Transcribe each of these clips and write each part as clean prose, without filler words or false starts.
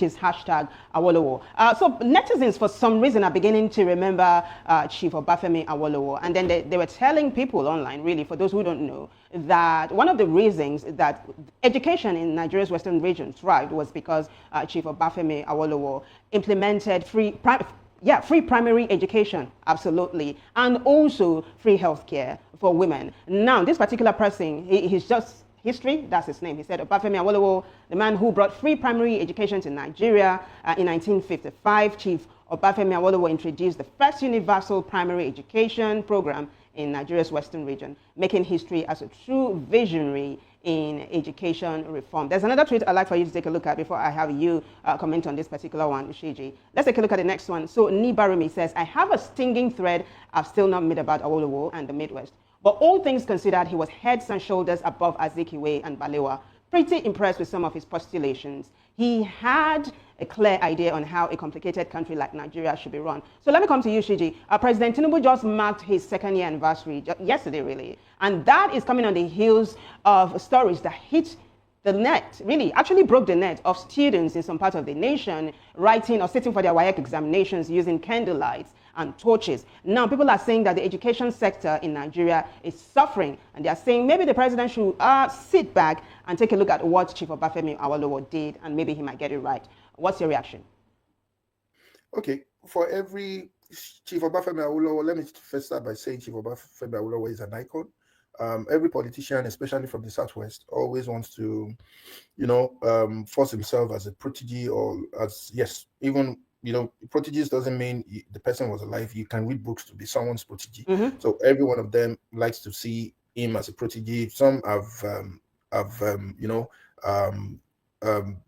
is hashtag Awolowo. So netizens, for some reason, are beginning to remember Chief Obafemi Awolowo. And then they were telling people online, really, for those who don't know, that one of the reasons that education in Nigeria's western region thrived was because Chief Obafemi Awolowo implemented free primary education, absolutely, and also free healthcare for women. Now, this particular person, he's just history, that's his name. He said Obafemi Awolowo, the man who brought free primary education to Nigeria in 1955. Chief Obafemi Awolowo introduced the first universal primary education program in Nigeria's western region, making history as a true visionary in education reform. There's another tweet I'd like for you to take a look at before I have you comment on this particular one, Ushiji. Let's take a look at the next one. So Nibarumi says, I have a stinging thread I've still not made about Awolowo and the Midwest. But all things considered, he was heads and shoulders above Azikiwe and Balewa. Pretty impressed with some of his postulations. He had a clear idea on how a complicated country like Nigeria should be run. So let me come to you, Shiji. President Tinubu just marked his second-year anniversary, yesterday really. And that is coming on the heels of stories that hit the net, really, actually broke the net of students in some parts of the nation writing or sitting for their WAEC examinations using candlelight and torches. Now, people are saying that the education sector in Nigeria is suffering, and they are saying maybe the president should sit back and take a look at what Chief Obafemi Awolowo did, and maybe he might get it right. What's your reaction? Okay, for every Chief Obafemi Awolowo, let me first start by saying Chief Obafemi Awolowo is an icon. Every politician, especially from the Southwest, always wants to, force himself as a protege or as, yes, even, proteges doesn't mean the person was alive. You can read books to be someone's protege. Mm-hmm. So every one of them likes to see him as a protege. Some have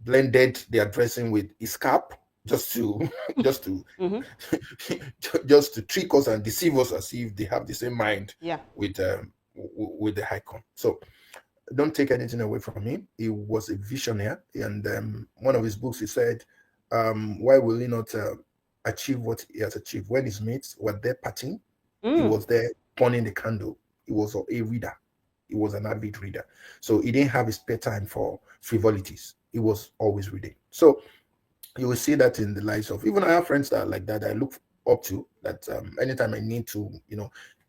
blended their dressing with ISCAP just to Mm-hmm. just to trick us and deceive us as if they have the same mind with the icon. So don't take anything away from him. He was a visionary, and one of his books, he said, why will he not achieve what he has achieved? When his mates were there partying, he was there burning the candle. He was a reader. He was an avid reader. So he didn't have his spare time for frivolities. He was always reading. So you will see that in the lives of, even I have friends that are like that, I look up to, that anytime I need to,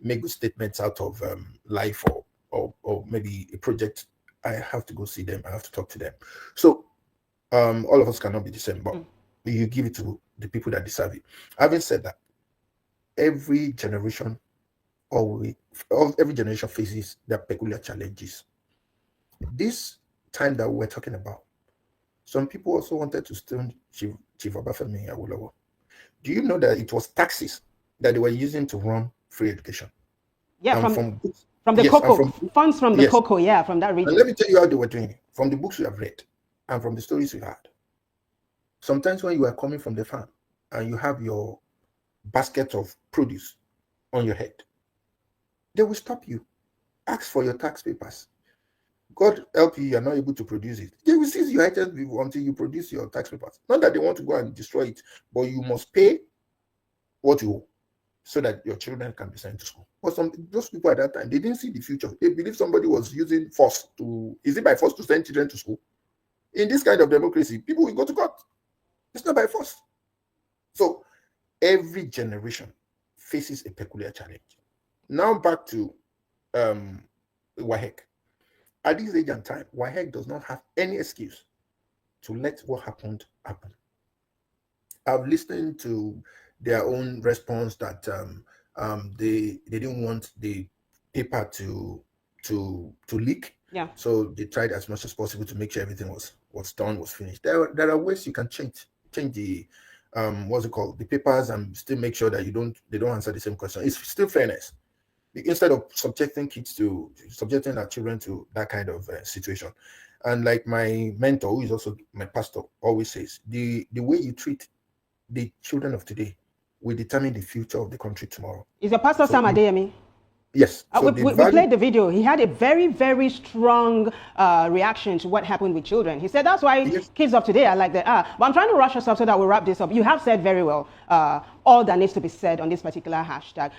make good statements out of life or maybe a project, I have to go see them. I have to talk to them. So all of us cannot be the same, but you give it to the people that deserve it. Having said that, every generation faces their peculiar challenges. This time that we're talking about, some people also wanted to stone Chief Obafemi Awolowo. Do you know that it was taxes that they were using to run free education? Yeah, from the cocoa, funds from the cocoa, from that region. And let me tell you how they were doing it. From the books we have read and from the stories we had. Sometimes when you are coming from the farm and you have your basket of produce on your head, they will stop you, ask for your tax papers. God help you, you are not able to produce it. They will seize your items until you produce your tax papers. Not that they want to go and destroy it, but you must pay what you owe so that your children can be sent to school. But those people at that time, they didn't see the future. They believed somebody was using force is it by force to send children to school? In this kind of democracy, people will go to court. It's not by force. So every generation faces a peculiar challenge. Now back to WAEC. At this age and time, WAEC does not have any excuse to let what happened happen. I've listened to their own response that they didn't want the paper to leak. Yeah. So they tried as much as possible to make sure everything was done, was finished. There are ways you can change the the papers, and still make sure that they don't answer the same question. It's still fairness. Instead of subjecting our children to that kind of situation. And like my mentor, who is also my pastor, always says, the way you treat the children of today will determine the future of the country tomorrow. Is your pastor Sam Adeyemi? Yes. So we played the video. He had a very, very strong reaction to what happened with children. He said that's why kids of today are like they are. But I'm trying to rush us up so that we'll wrap this up. You have said very well all that needs to be said on this particular hashtag.